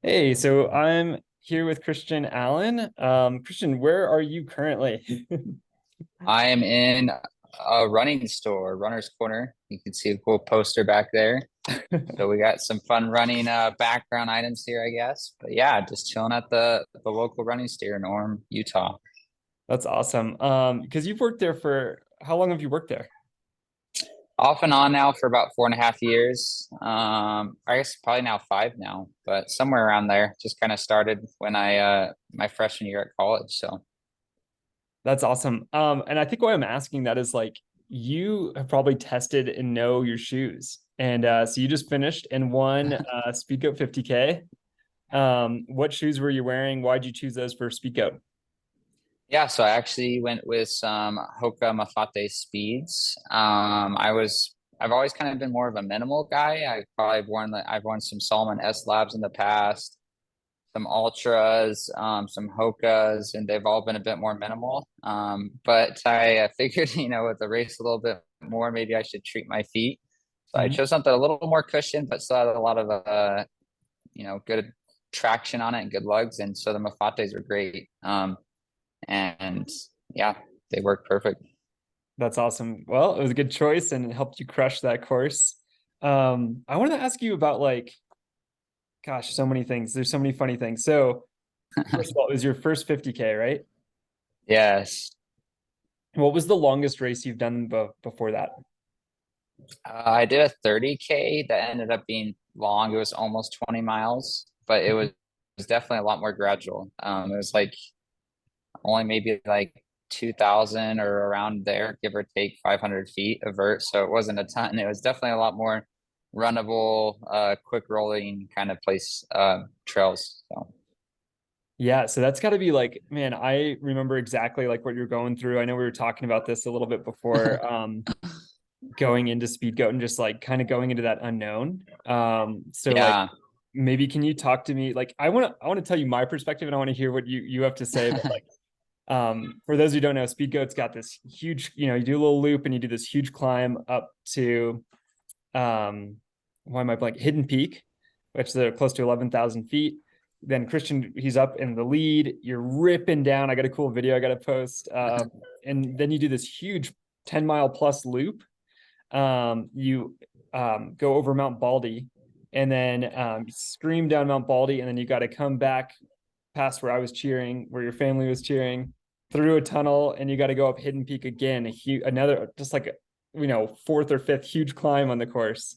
Hey, so I'm here with Christian Allen. Christian, where are you currently? I am in a running store, Runner's Corner. You can see a cool poster back there. So we got some fun running background items here, I guess. But yeah, just chilling at the local running store in Orem, Utah. That's awesome. Because you've worked there for how long have you worked there? Off and on now for about 4.5 years. I guess probably now 5 now, but somewhere around there. Just kind of started when I my freshman year at college. So That's awesome. And I think why I'm asking that is like you have probably tested and know your shoes. And so you just finished and won Speedgoat 50K. What shoes were you wearing? Why'd you choose those for Speedgoat? yeah, so I actually went with some Hoka Mafate speeds. I've always kind of been more of a minimal guy. I've worn some Solomon S Labs in the past, some Ultras, some Hokas, and they've all been a bit more minimal. But I figured, with the race a little bit more, maybe I should treat my feet. So I Mhm. chose something a little more cushioned, but still had a lot of good traction on it and good lugs. And so the Mafates were great. And yeah, they work perfect. That's awesome. Well, it was a good choice and it helped you crush that course. I wanted to ask you about like gosh, so many things. There's so many funny things. So, first of all, it was your first 50K, right? Yes. What was the longest race you've done before that? I did a 30K that ended up being long. It was almost 20 miles, but it was definitely a lot more gradual. It was like only maybe like 2000 or around there, give or take 500 feet of vert. So it wasn't a ton. It was definitely a lot more runnable, quick rolling kind of place, trails. So Yeah, so that's got to be like, man, I remember exactly like what you're going through. I know we were talking about this a little bit before going into Speedgoat and just like kind of going into that unknown. So like yeah. maybe can you talk to me like I want to tell you my perspective and I want to hear what you have to say, but like for those who don't know, Speedgoat's got this huge, you do a little loop and you do this huge climb up to why am I blank? Hidden Peak, which is close to 11,000 feet. Then Christian, he's up in the lead. You're ripping down. I got a cool video I got to post. And then you do this huge 10-mile plus loop. You go over Mount Baldy and then scream down Mount Baldy. And then you got to come back past where I was cheering, where your family was cheering, through a tunnel, and you got to go up Hidden Peak again. Another, just like, fourth or fifth huge climb on the course.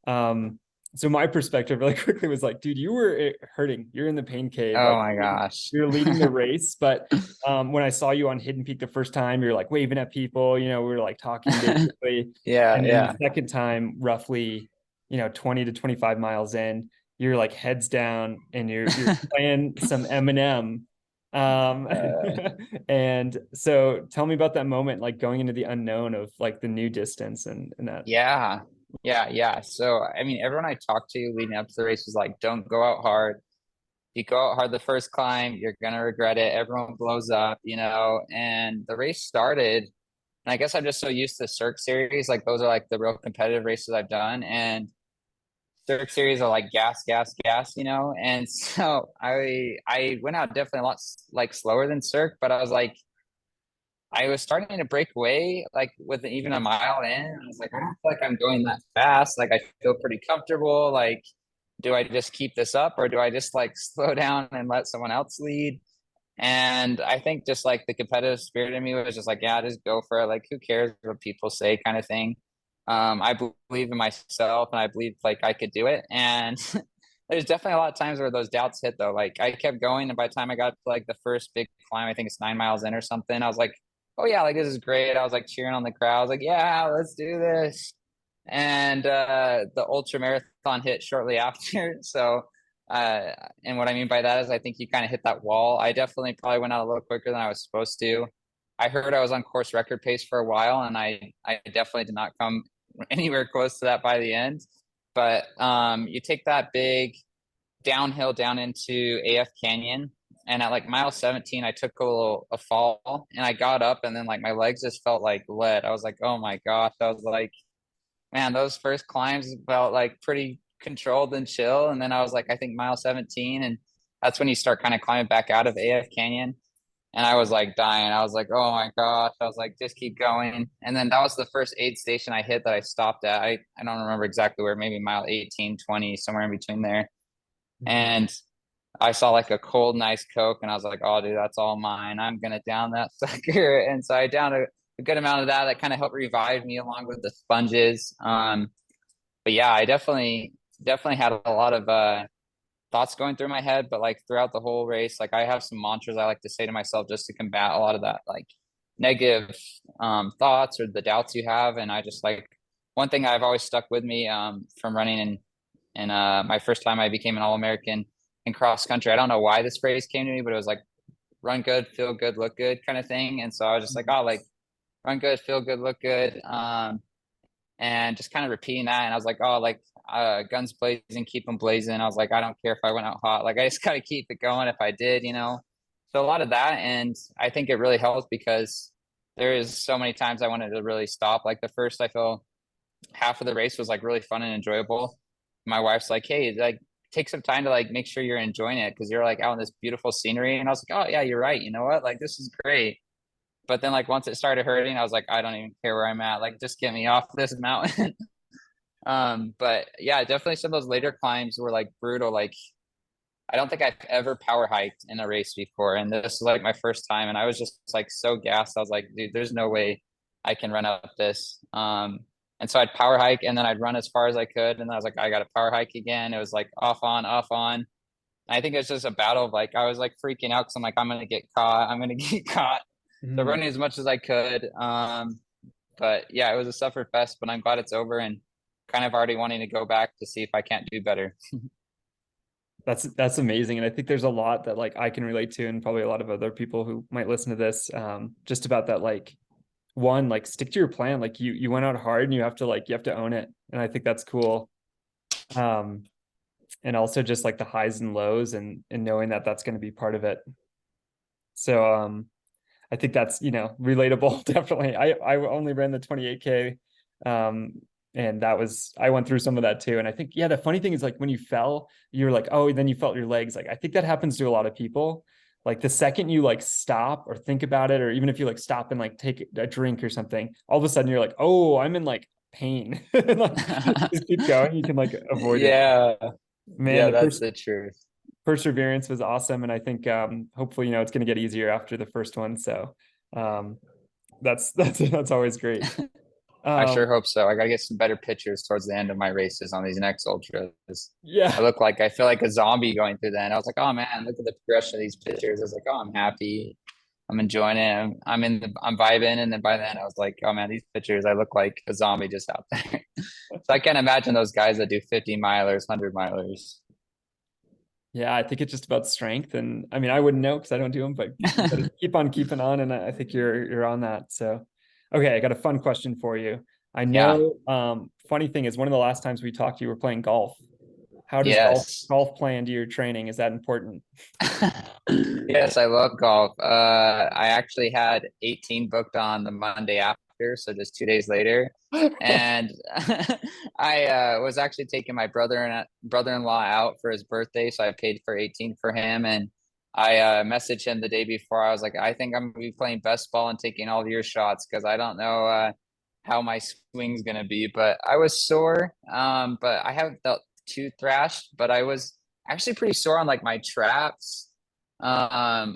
Um, so my perspective really quickly was like, dude, you were hurting. You're in the pain cave. Oh Like my gosh. you're leading the race. But when I saw you on Hidden Peak the first time, you're like waving at people, we were like talking basically. Yeah, And then the yeah. second time, roughly, 20 to 25 miles in, you're like heads down and you're playing some Eminem. Um, Uh, and so tell me about that moment, like going into the unknown of like the new distance and that. yeah, yeah. So, I mean, everyone I talked to leading up to the race was like, don't go out hard. If you go out hard the first climb, you're gonna regret it. Everyone blows up. And the race started, and I guess I'm just so used to Cirque Series. Like, those are like the real competitive races I've done. And Cirque Series are like gas, gas, gas. And so I went out definitely a lot like slower than Cirque, but I was starting to break away, like with even a mile in. I was like, I don't feel like I'm going that fast. Like, I feel pretty comfortable. Like, do I just keep this up or do I just like slow down and let someone else lead? And I think just like the competitive spirit in me was just like, yeah, just go for it. Like, who cares what people say, kind of thing. I believe in myself and I believe like I could do it. And there's definitely a lot of times where those doubts hit though. Like, I kept going, and by the time I got to like the first big climb, I think it's 9 miles in or something, I was like, oh yeah, like this is great. I was like cheering on the crowd. I was like, yeah, let's do this. And the ultra marathon hit shortly after. So uh, and what I mean by that is I think you kind of hit that wall. I definitely probably went out a little quicker than I was supposed to. I heard I was on course record pace for a while, and I definitely did not come anywhere close to that by the end. But you take that big downhill down into AF Canyon, and at like mile 17, I took a fall, and I got up, and then like my legs just felt like lead. I was like, oh my gosh. I was like, man, those first climbs felt like pretty controlled and chill. And then I was like, I think mile 17. And that's when you start kind of climbing back out of AF Canyon. And I was like dying. I was like, oh my gosh. I was like, just keep going. And then that was the first aid station I hit that I stopped at. I don't remember exactly where, maybe mile 18, 20, somewhere in between there. Mhm. And I saw like a cold, nice Coke, and I was like, oh, dude, that's all mine. I'm gonna down that sucker. And so I downed a good amount of that. That kind of helped revive me along with the sponges. But yeah, I definitely had a lot of thoughts going through my head, but like throughout the whole race, like I have some mantras I like to say to myself just to combat a lot of that like negative thoughts or the doubts you have. And I just like one thing I've always stuck with me from running and my first time I became an All-American in cross country. I don't know why this phrase came to me, but it was like run good, feel good, look good kind of thing. And so I was just like, oh, like run good, feel good, look good. And just kind of repeating that. And I was like, oh, like guns blazing, keep them blazing. I was like, I don't care if I went out hot. Like I just got to keep it going if I did, you know? So a lot of that. And I think it really helps because there is so many times I wanted to really stop. Like the first, I feel half of the race was like really fun and enjoyable. My wife's like, hey, like take some time to like make sure you're enjoying it because you're like out in this beautiful scenery. And I was like, oh yeah, you're right. You know what? Like this is great. But then like once it started hurting, I was like, I don't even care where I'm at. Like just get me off this mountain. But yeah, definitely some of those later climbs were like brutal. Like I don't think I've ever power hiked in a race before. And this was like my first time. And I was just like so gassed. I was like, dude, there's no way I can run up this. And so I'd power hike and then I'd run as far as I could. And then I was like, I got to power hike again. It was like off on, off on. And I think it's just a battle of like, I was like freaking out because I'm like, I'm going to get caught. I'm going to get caught. So Mhm. running as much as I could. But yeah, it was a suffer fest, but I'm glad it's over and kind of already wanting to go back to see if I can't do better. That's amazing. And I think there's a lot that like I can relate to, and probably a lot of other people who might listen to this, just about that, like one, like stick to your plan. Like you went out hard and you have to own it. And I think that's cool. Um, and also just like the highs and lows and knowing that that's going to be part of it. So I think that's, relatable. Definitely. I only ran the 28K. Um, and I went through some of that too. And I think, yeah, the funny thing is like when you fell, you're like, oh, then you felt your legs. Like I think that happens to a lot of people. Like the second you like stop or think about it, or even if you like stop and like take a drink or something, all of a sudden you're like, oh, I'm in like pain. Like just keep going. You can like avoid it. Yeah, Man, yeah, the that's the truth. perseverance was awesome, and I think hopefully it's going to get easier after the first one. So um, that's always great. I Um, sure hope so. I gotta get some better pictures towards the end of my races on these next ultras. yeah, I feel like a zombie going through that. And I was like, oh man, look at the progression of these pictures. I was like, oh, I'm happy. I'm enjoying it. I'm vibing. And then by then I was like, oh man, these pictures, I look like a zombie just out there. So I can't imagine those guys that do 50 milers, 100 milers. yeah, I think it's just about strength, and I mean I wouldn't know because I don't do them, but you gotta keep on keeping on, and I think you're on that. So, okay, I got a fun question for you. I Yeah. know. Funny thing is, one of the last times we talked, you were playing golf. How does Yes. golf play into your training? Is that important? Yes, I love golf. I actually had 18 booked on the Monday after, so just 2 days later. And I was actually taking my brother-in-law out for his birthday, so I paid for 18 for him. And I messaged him the day before. I was like, I think I'm gonna be playing best ball and taking all of your shots because I don't know how my swing's gonna be. But I was sore. But I haven't felt too thrashed, but I was actually pretty sore on like my traps and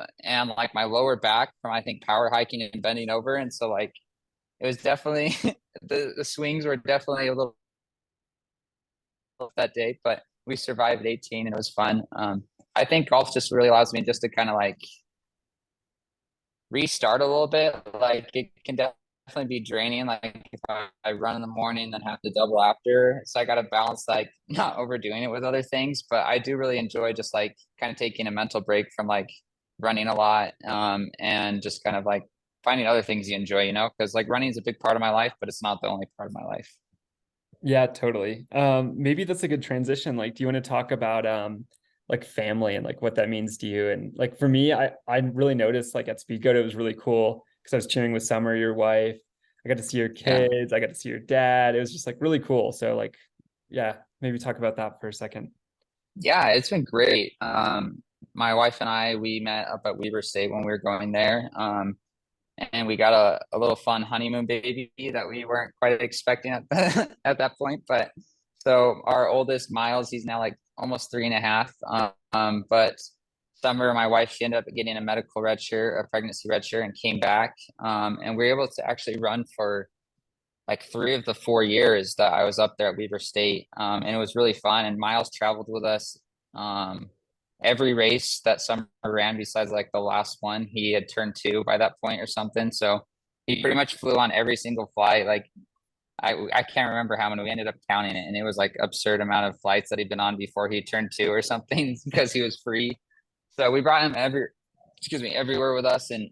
like my lower back from I think power hiking and bending over. And so like it was definitely the swings were definitely a little that day, but we survived 18 and it was fun. I think golf just really allows me just to kind of like restart a little bit. Like it can definitely be draining. Like if I run in the morning, then have to double after. So I got to balance like not overdoing it with other things. But I do really enjoy just like kind of taking a mental break from like running a lot and just kind of like finding other things you enjoy, because like running is a big part of my life, but it's not the only part of my life. Yeah, totally. Maybe that's a good transition. Like, do you want to talk about like family and like what that means to you? And like for me, I really noticed like at Speedgoat, it was really cool because I was cheering with Summer, your wife. I got to see your Yeah. kids, I got to see your dad. It was just like really cool. So like, yeah, maybe talk about that for a second. Yeah, it's been great. My wife and I, we met up at Weber State when we were going there. And we got a little fun honeymoon baby that we weren't quite expecting at at that point. But so our oldest Miles, he's now like almost 3.5. But summer, my wife, she ended up getting a medical red shirt, a pregnancy red shirt, and came back. And we were able to actually run for like 3 of the 4 years that I was up there at Weber State. And it was really fun. And Miles traveled with us. Um, every race that summer ran besides like the last one. He had turned 2 by that point or something. So he pretty much flew on every single flight. Like I can't remember how many. We ended up counting it, and it was like absurd amount of flights that he'd been on before he turned 2 or something because he was free. So we brought him everywhere with us, and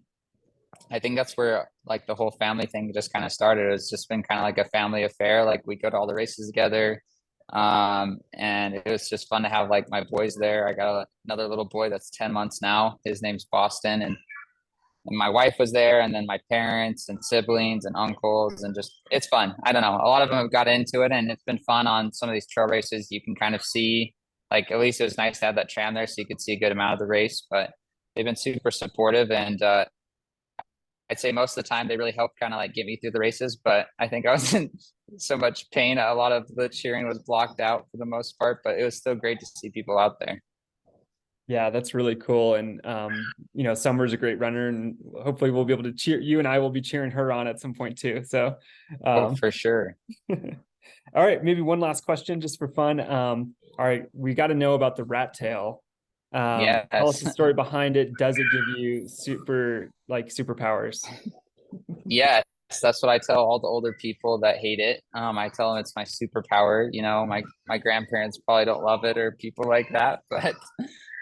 I think that's where like the whole family thing just kind of started. It's just been kind of like a family affair. Like we go to all the races together. And it was just fun to have like my boys there. I got another little boy that's 10 months now. His name's Boston, and my wife was there, and then my parents and siblings and uncles, and just it's fun. I don't know. A lot of them have got into it, and it's been fun on some of these trail races. You can kind of see, like, at least it was nice to have that tram there so you could see a good amount of the race, but they've been super supportive. And I'd say most of the time they really helped kind of like get me through the races, but I think I was in so much pain. A lot of the cheering was blocked out for the most part, but it was still great to see people out there. Yeah, that's really cool. And Summer's a great runner, and hopefully we'll be able to cheer you, and I will be cheering her on at some point too. So Oh, um for sure. all right, maybe one last question just for fun. All right, we got to know about the rat tail. Tell us Yes. the story behind it. Does it give you superpowers? Yes, that's what I tell all the older people that hate it. I tell them it's my superpower. My grandparents probably don't love it or people like that, but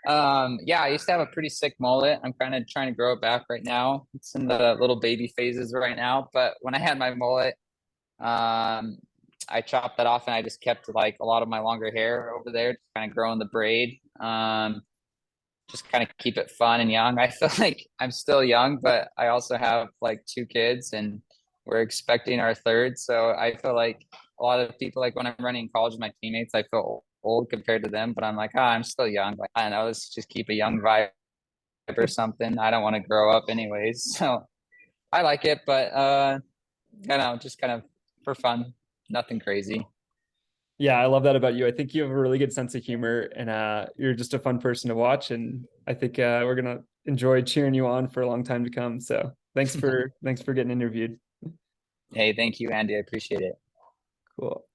yeah, I used to have a pretty sick mullet. I'm kind of trying to grow it back right now. It's in the little baby phases right now, but when I had my mullet, um, I chopped that off and I just kept like a lot of my longer hair over there, just kind of growing the braid. Just kind of keep it fun and young. I feel like I'm still young, but I also have like 2 kids and we're expecting our third. So I feel like a lot of people, like when I'm running in college with my teammates, I feel old compared to them, but I'm like, I'm still young. Like, I don't know, let's just keep a young vibe or something. I don't want to grow up anyways. So I like it, but I don't know, just kind of for fun, nothing crazy. Yeah, I love that about you. I think you have a really good sense of humor, and you're just a fun person to watch. And I think we're gonna enjoy cheering you on for a long time to come. So thanks for getting interviewed. Hey, thank you, Andy. I appreciate it. Cool.